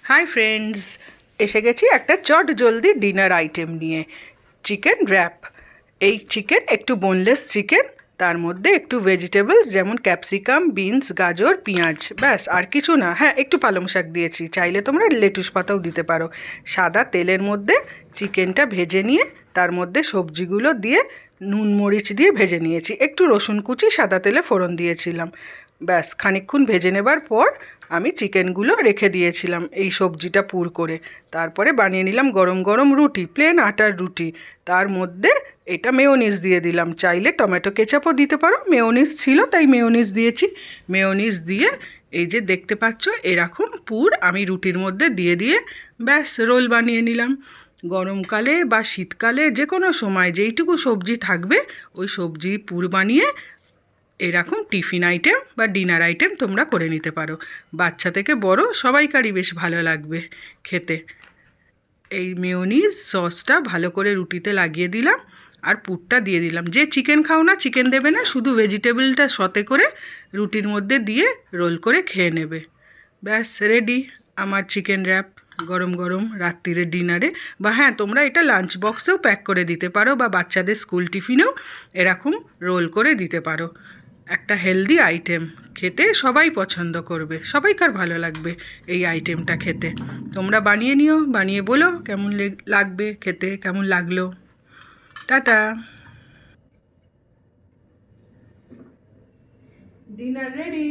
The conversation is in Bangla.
হাই ফ্রেন্ডস, এসে গেছি একটা চট জলদি ডিনার আইটেম নিয়ে। Chicken rap. এই চিকেন একটু বোনলেস চিকেন, তার মধ্যে একটু ভেজিটেবলস যেমন ক্যাপসিকাম, বিনস, গাজর, পেঁয়াজ, ব্যাস আর কিছু না। হ্যাঁ, একটু পালং শাক দিয়েছি, চাইলে তোমরা লেটুস পাতাও দিতে পারো। সাদা তেলের মধ্যে চিকেনটা ভেজে নিয়ে তার মধ্যে সবজিগুলো দিয়ে নুন মরিচ দিয়ে ভেজে নিয়েছি, একটু রসুন কুচি সাদা তেলে ফোড়ন দিয়েছিলাম। ব্যাস খানিকক্ষণ ভেজে নেবার পর আমি চিকেনগুলো রেখে দিয়েছিলাম এই সবজিটা পুর করে। তারপরে বানিয়ে নিলাম গরম গরম রুটি, প্লেন আটার রুটি। তার মধ্যে এটা মেয়োনিজ দিয়ে দিলাম, চাইলে টমেটো কেচাপও দিতে পারো, মেয়োনিজ ছিল তাই মেয়োনিজ দিয়েছি। মেয়োনিজ দিয়ে এই যে দেখতে পাচ্ছ এরকম পুর আমি রুটির মধ্যে দিয়ে দিয়ে ব্যাস রোল বানিয়ে নিলাম। গরমকালে বা শীতকালে যে কোনো সময় যেইটুকু সবজি থাকবে ওই সবজি পুর বানিয়ে এরকম টিফিন আইটেম বা ডিনার আইটেম তোমরা করে নিতে পারো। বাচ্চা থেকে বড় সবাইকারই বেশ ভালো লাগবে খেতে। এই মেয়োনিজ সসটা ভালো করে রুটিতে লাগিয়ে দিলাম আর পুরটা দিয়ে দিলাম। যে চিকেন খাও না চিকেন দেবে না, শুধু ভেজিটেবলটা সতে করে রুটির মধ্যে দিয়ে রোল করে খেয়ে নেবে। ব্যাস রেডি আমার চিকেন র্যাপ গরম গরম রাত্রিরে ডিনারে। বা হ্যাঁ, তোমরা এটা লাঞ্চ বক্সেও প্যাক করে দিতে পারো বা বাচ্চাদের স্কুল টিফিনেও এরকম রোল করে দিতে পারো। একটা হেলদি আইটেম, খেতে সবাই পছন্দ করবে, সবাইকার ভালো লাগবে এই আইটেমটা খেতে। তোমরা বানিয়ে নিও, বানিয়ে বলো কেমন লাগবে খেতে, কেমন লাগলো। টাটা। Dinner ready.